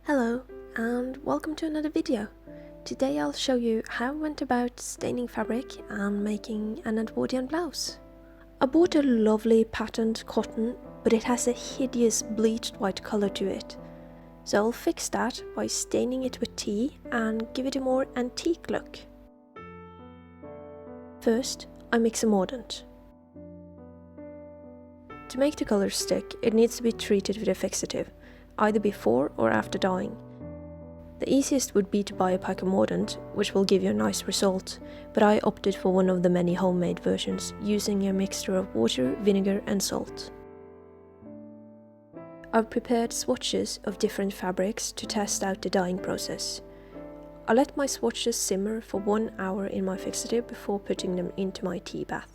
Hello and welcome to another video. Today I'll show you how I went about staining fabric and making an Edwardian blouse. I bought a lovely patterned cotton, but it has a hideous bleached white colour to it. So I'll fix that by staining it with tea and give it a more antique look. First, I mix a mordant. To make the colour stick, it needs to be treated with a fixative, either before or after dyeing. The easiest would be to buy a pack of mordant, which will give you a nice result, but I opted for one of the many homemade versions, using a mixture of water, vinegar and salt. I've prepared swatches of different fabrics to test out the dyeing process. I let my swatches simmer for 1 hour in my fixative before putting them into my tea bath.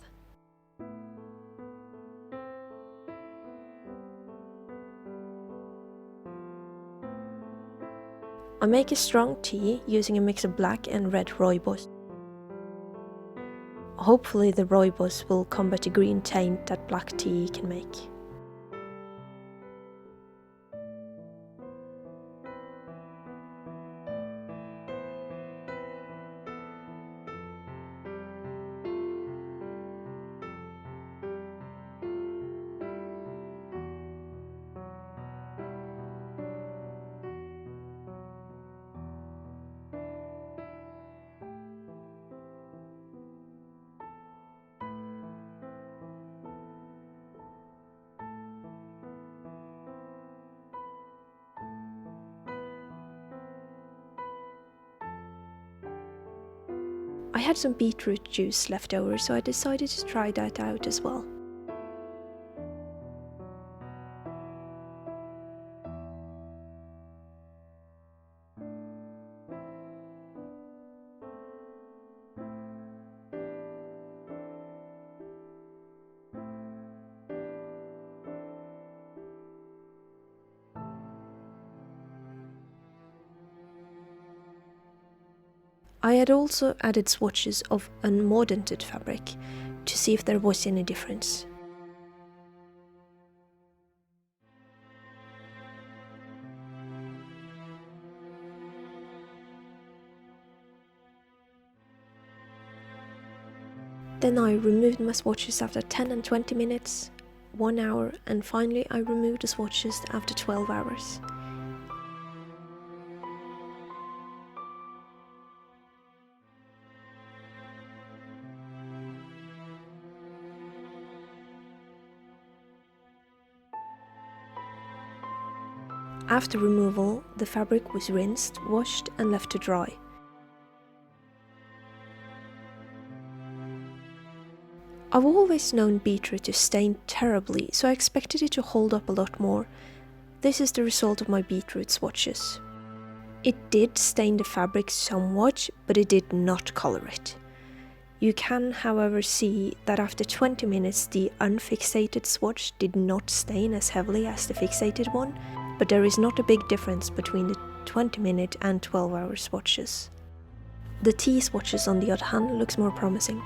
I make a strong tea using a mix of black and red rooibos. Hopefully the rooibos will combat the green taint that black tea can make. I had some beetroot juice left over, so I decided to try that out as well. I had also added swatches of unmordanted fabric to see if there was any difference. Then I removed my swatches after 10 and 20 minutes, 1 hour, and finally I removed the swatches after 12 hours. After removal, the fabric was rinsed, washed and left to dry. I've always known beetroot to stain terribly, so I expected it to hold up a lot more. This is the result of my beetroot swatches. It did stain the fabric somewhat, but it did not colour it. You can, however, see that after 20 minutes the unfixated swatch did not stain as heavily as the fixated one, but there is not a big difference between the 20-minute and 12-hour swatches. The tea swatches on the other hand looks more promising.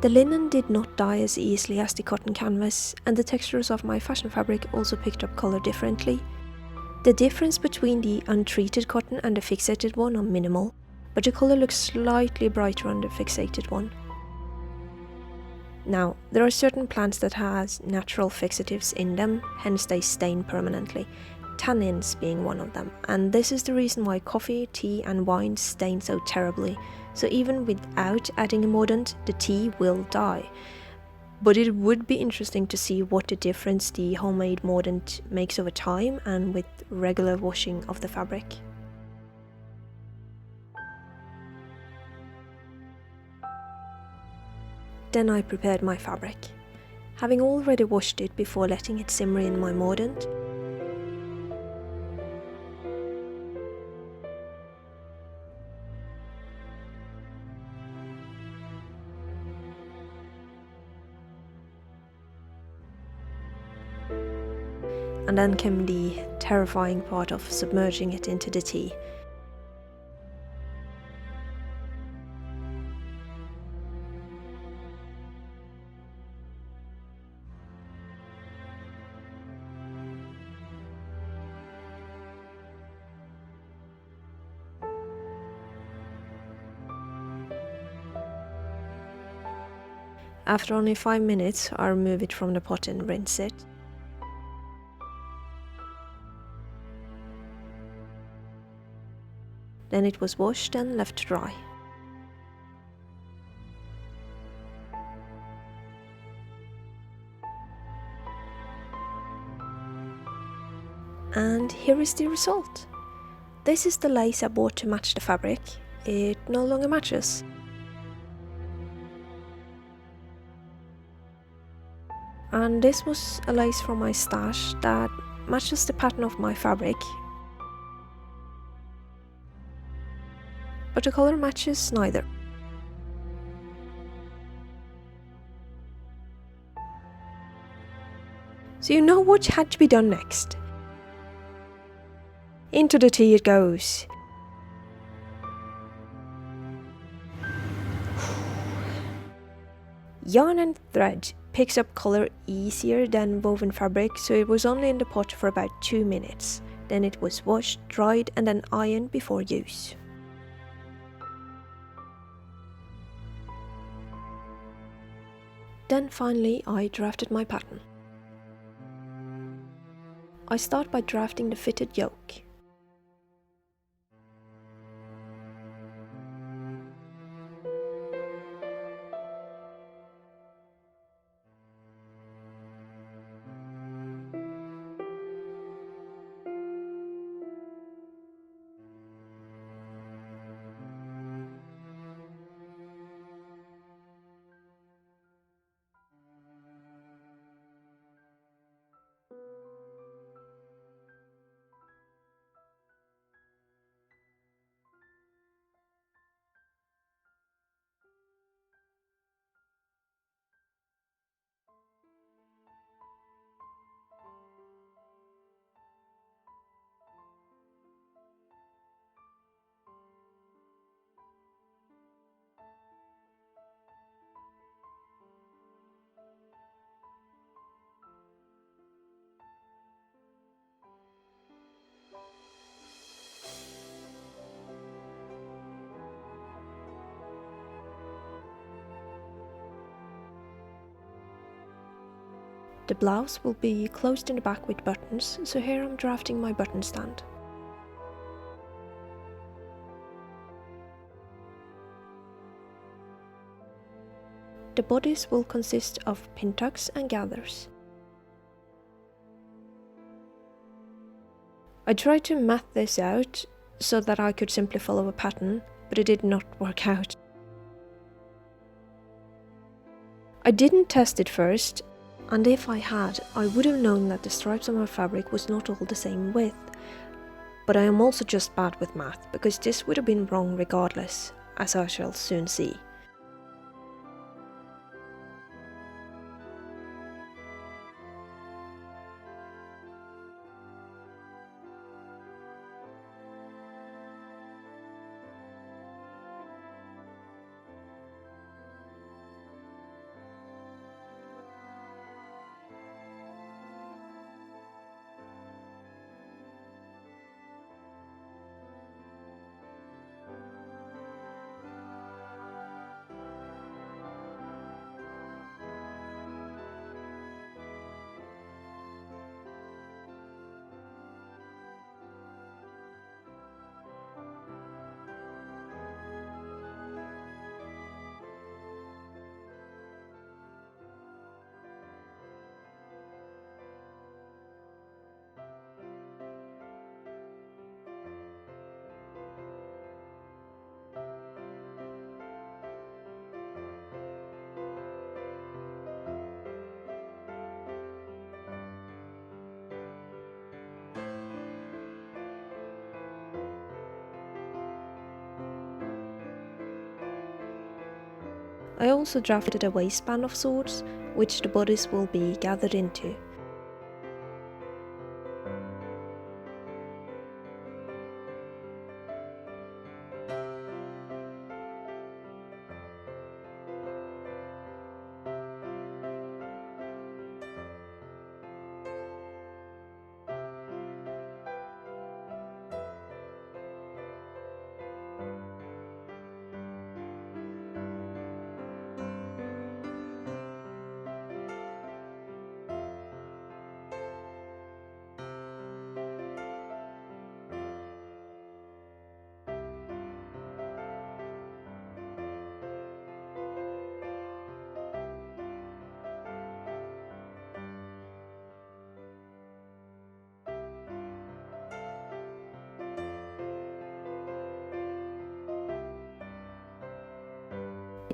The linen did not dye as easily as the cotton canvas, and the textures of my fashion fabric also picked up colour differently. The difference between the untreated cotton and the fixated one are minimal, but the colour looks slightly brighter on the fixated one. Now, there are certain plants that has natural fixatives in them, hence they stain permanently, tannins being one of them, and this is the reason why coffee, tea and wine stain so terribly, so even without adding a mordant, the tea will dye. But it would be interesting to see what the difference the homemade mordant makes over time and with regular washing of the fabric. Then I prepared my fabric. Having already washed it before letting it simmer in my mordant, and then came the terrifying part of submerging it into the tea. After only 5 minutes, I remove it from the pot and rinse it. Then it was washed and left to dry. And here is the result. This is the lace I bought to match the fabric. It no longer matches. And this was a lace from my stash that matches the pattern of my fabric. But the color matches neither. So you know what had to be done next. Into the tea it goes. Yarn and thread picks up color easier than woven fabric, so it was only in the pot for about 2 minutes. Then it was washed, dried and then ironed before use. Then finally I drafted my pattern. I start by drafting the fitted yoke. The blouse will be closed in the back with buttons, so here I'm drafting my button stand. The bodice will consist of pin tucks and gathers. I tried to math this out so that I could simply follow a pattern, but it did not work out. I didn't test it first, and if I had, I would have known that the stripes on my fabric was not all the same width. But I am also just bad with math, because this would have been wrong regardless, as I shall soon see. I also drafted a waistband of sorts, which the bodice will be gathered into.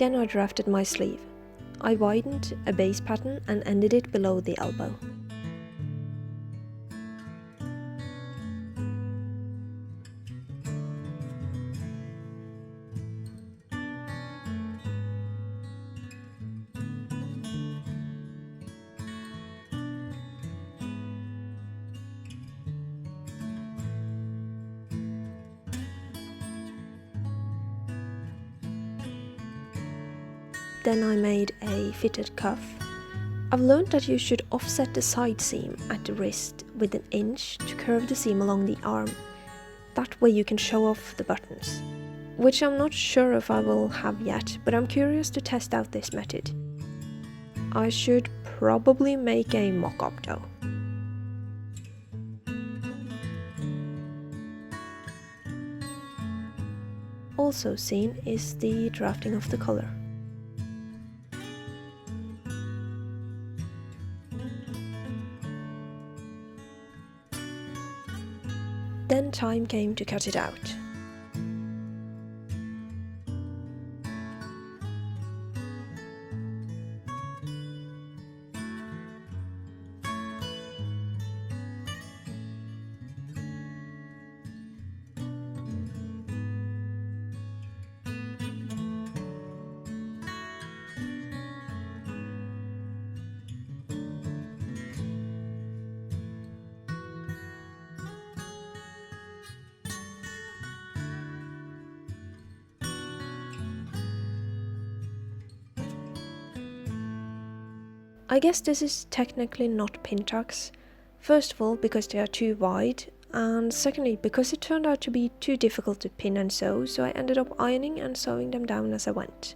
Then I drafted my sleeve. I widened a base pattern and ended it below the elbow. Then I made a fitted cuff. I've learned that you should offset the side seam at the wrist with 1 inch to curve the seam along the arm. That way you can show off the buttons. Which I'm not sure if I will have yet, but I'm curious to test out this method. I should probably make a mock-up though. Also seen is the drafting of the color. Then time came to cut it out. I guess this is technically not pin tucks. First of all, because they are too wide, and secondly, because it turned out to be too difficult to pin and sew, so I ended up ironing and sewing them down as I went.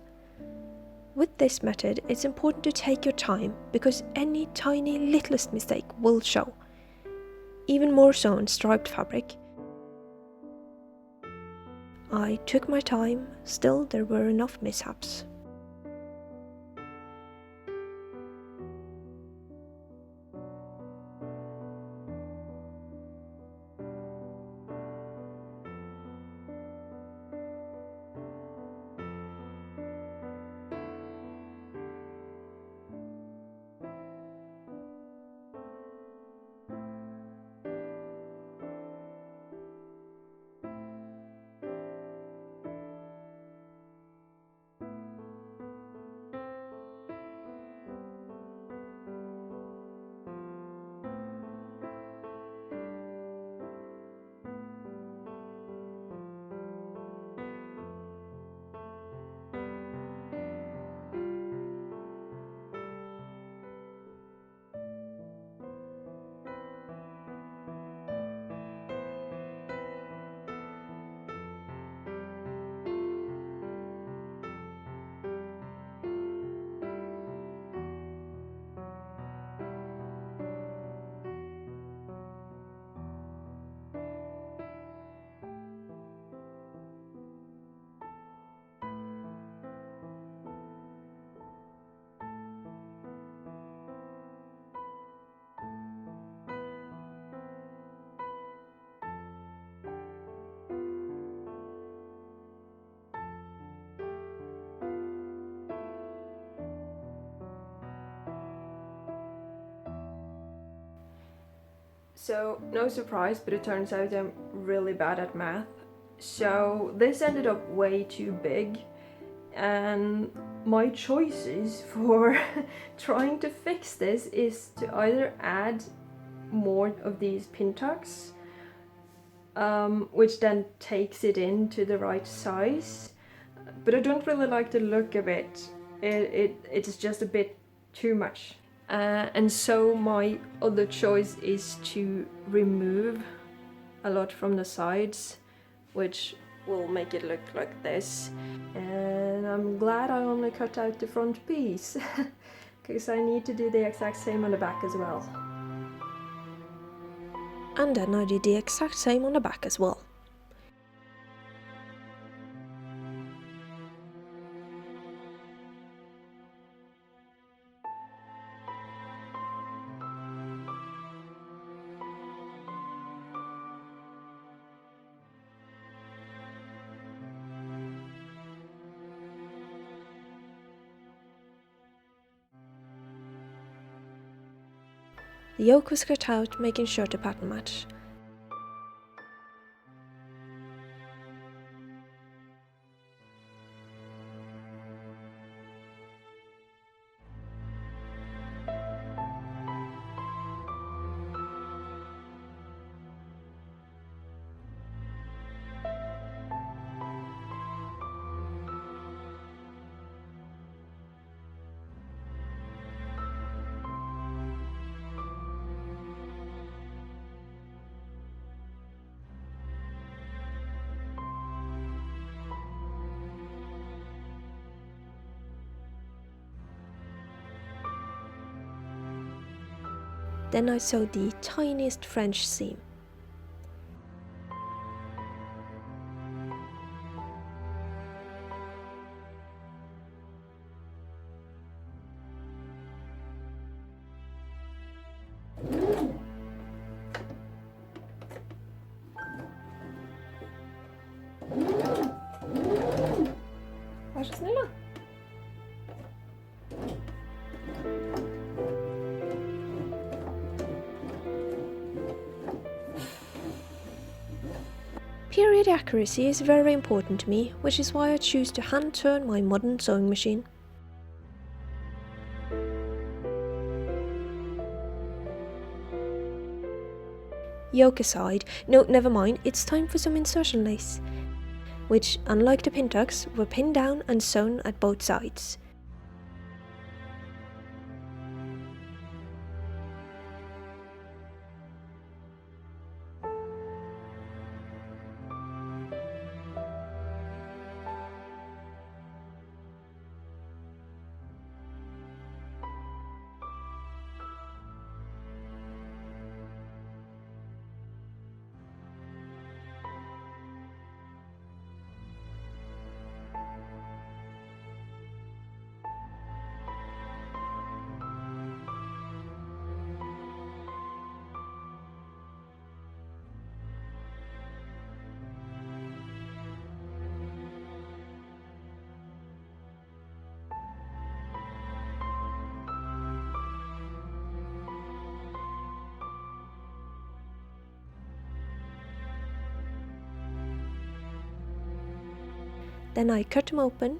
With this method, it's important to take your time, because any tiny littlest mistake will show. Even more so on striped fabric. I took my time, still there were enough mishaps. So, no surprise, but it turns out I'm really bad at math. So this ended up way too big, and my choices for trying to fix this is to either add more of these pin tucks, which then takes it into the right size, but I don't really like the look of it. It's just a bit too much. And so my other choice is to remove a lot from the sides, which will make it look like this. And I'm glad I only cut out the front piece, because I need to do the exact same on the back as well. And then I did the exact same on the back as well. The yoke was cut out, making sure to pattern match. Then I sewed the tiniest French seam. Var så snill då. Period accuracy is very important to me, which is why I choose to hand turn my modern sewing machine. Yoke aside, no, never mind, it's time for some insertion lace, which, unlike the pin tucks, were pinned down and sewn at both sides. Then I cut them open,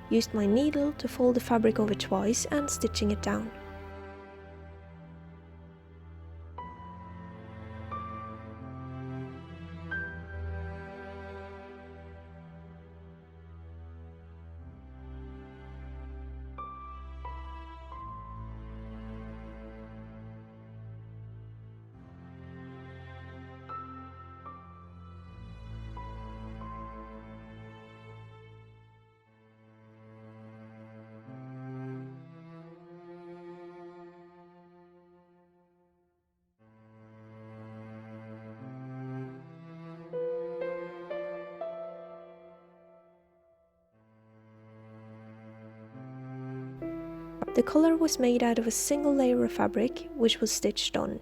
used my needle to fold the fabric over twice and stitching it down. The collar was made out of a single layer of fabric, which was stitched on.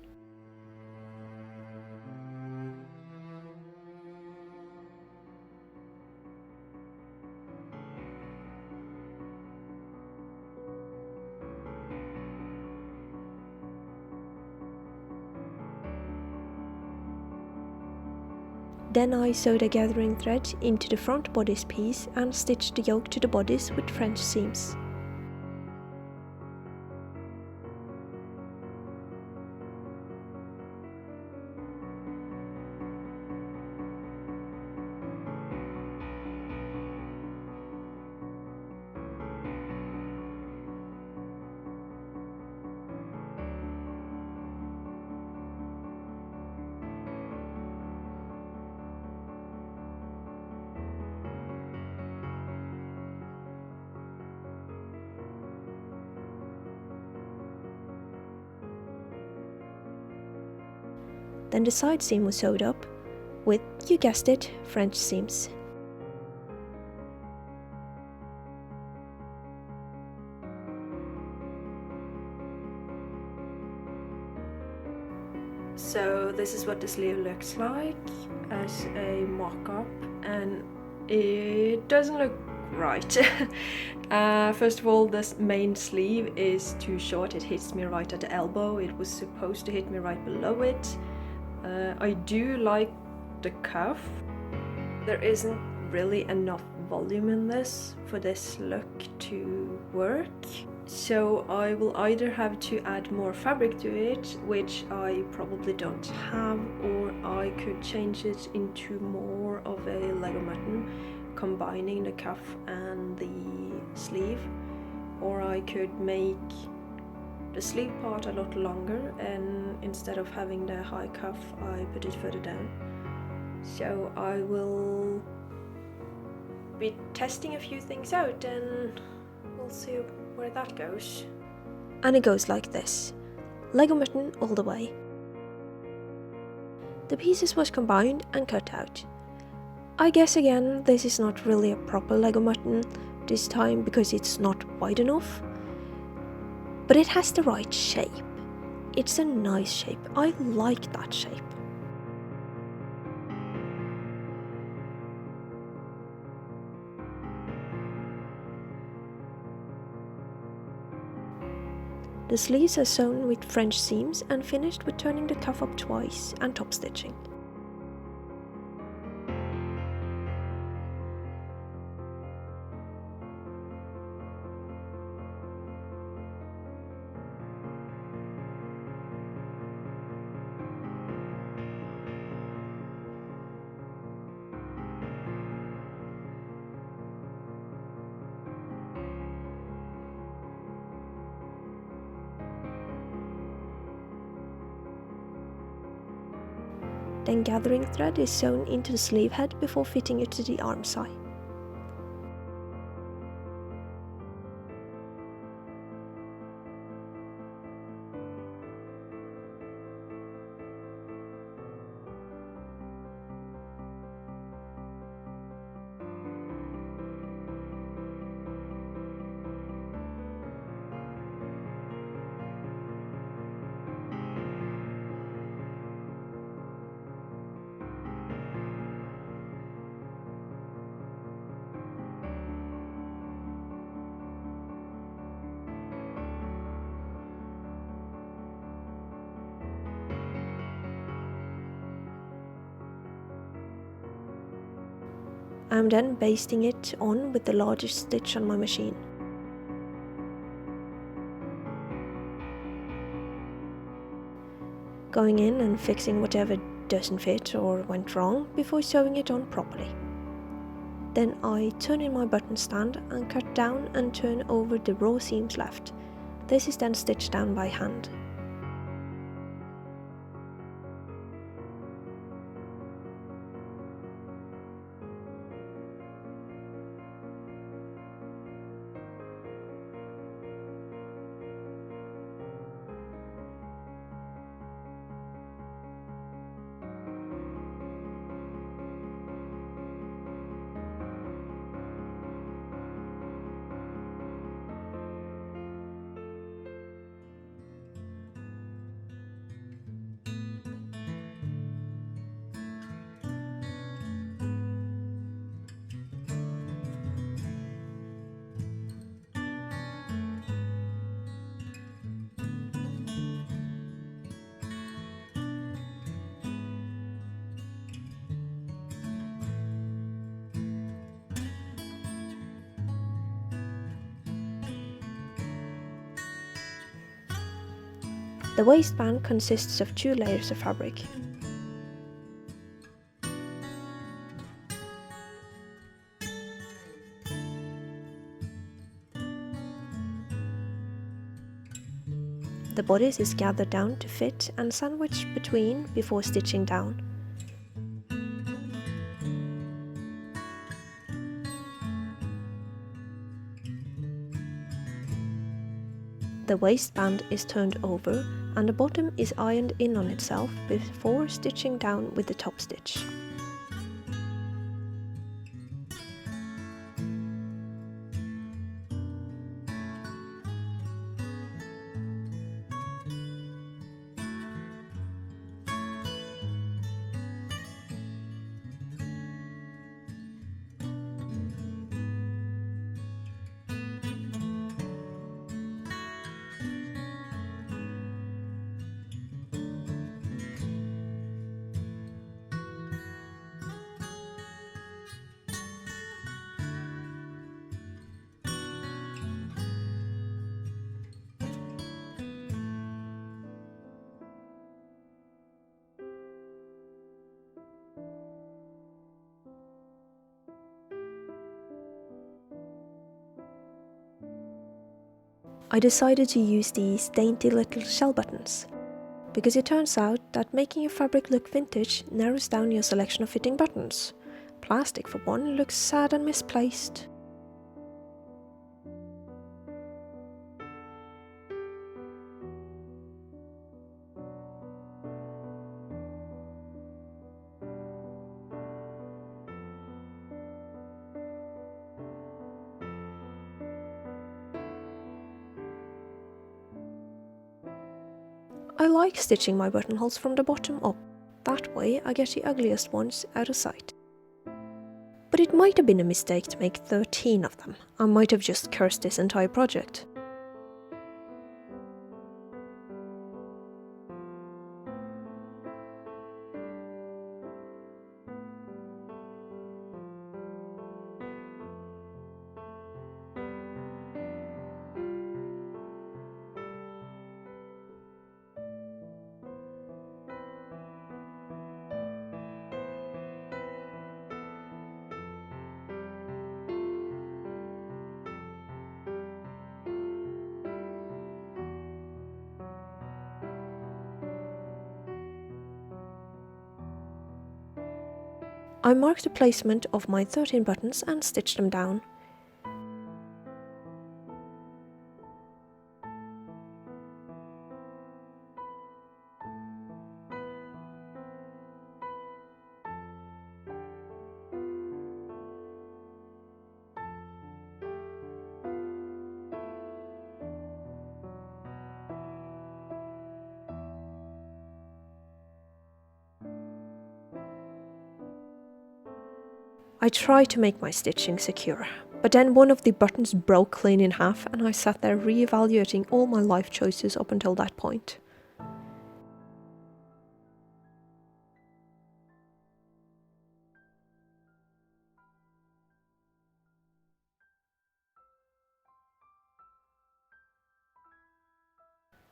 Then I sewed a gathering thread into the front bodice piece and stitched the yoke to the bodice with French seams. Then the side seam was sewed up with, you guessed it, French seams. So this is what the sleeve looks like as a mock-up, and it doesn't look Right. First of all, this main sleeve is too short. It hits me right at the elbow. It was supposed to hit me right below it. I do like the cuff. There isn't really enough volume in this for this look to work. So I will either have to add more fabric to it, which I probably don't have, or I could change it into more of a Lego mutton, combining the cuff and the sleeve, or I could make the sleeve part a lot longer, and instead of having the high cuff I put it further down. So I will be testing a few things out and we'll see where that goes. And it goes like this. Lego mutton all the way. The pieces was combined and cut out. I guess again this is not really a proper Lego mutton this time because it's not wide enough. But it has the right shape. It's a nice shape. I like that shape. The sleeves are sewn with French seams and finished with turning the cuff up twice and top stitching. Then gathering thread is sewn into the sleeve head before fitting it to the arm side. I'm then basting it on with the largest stitch on my machine. Going in and fixing whatever doesn't fit or went wrong before sewing it on properly. Then I turn in my button stand and cut down and turn over the raw seams left. This is then stitched down by hand. The waistband consists of 2 layers of fabric. The bodice is gathered down to fit and sandwiched between before stitching down. The waistband is turned over and the bottom is ironed in on itself before stitching down with the top stitch. I decided to use these dainty little shell buttons, because it turns out that making your fabric look vintage narrows down your selection of fitting buttons. Plastic, for one, looks sad and misplaced. I like stitching my buttonholes from the bottom up. That way I get the ugliest ones out of sight. But it might have been a mistake to make 13 of them. I might have just cursed this entire project. I marked the placement of my 13 buttons and stitched them down. I tried to make my stitching secure, but then one of the buttons broke clean in half and I sat there re-evaluating all my life choices up until that point.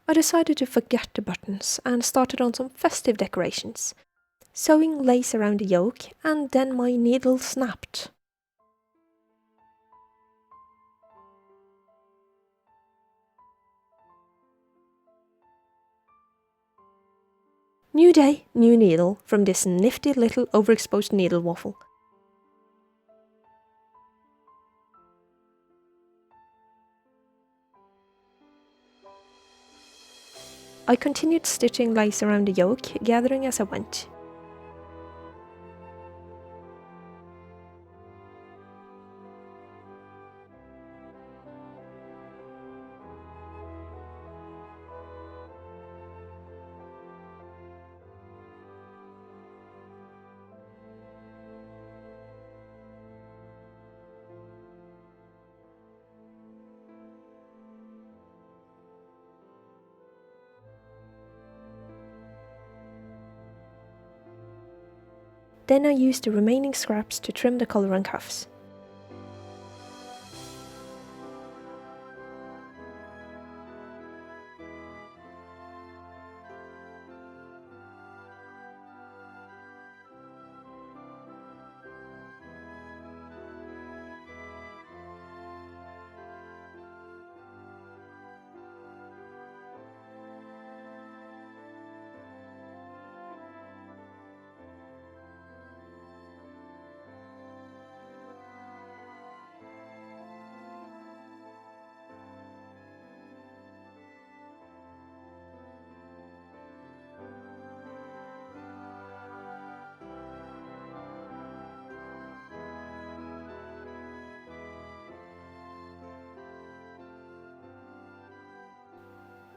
I decided to forget the buttons and started on some festive decorations, sewing lace around the yoke, and then my needle snapped. New day, new needle from this nifty little overexposed needle waffle. I continued stitching lace around the yoke, gathering as I went. Then I used the remaining scraps to trim the collar and cuffs.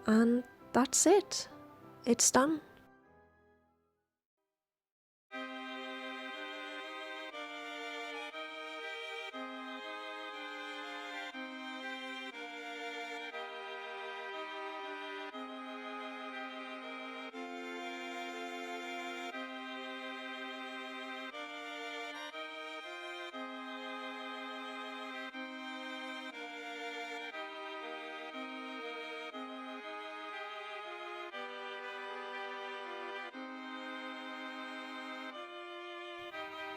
And that's it. It's done.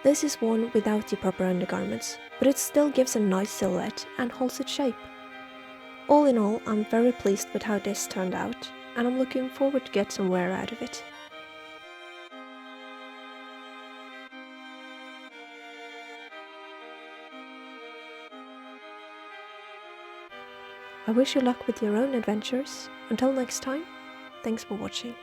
This is worn without the proper undergarments, but it still gives a nice silhouette and holds its shape. All in all, I'm very pleased with how this turned out, and I'm looking forward to get some wear out of it. I wish you luck with your own adventures. Until next time, thanks for watching.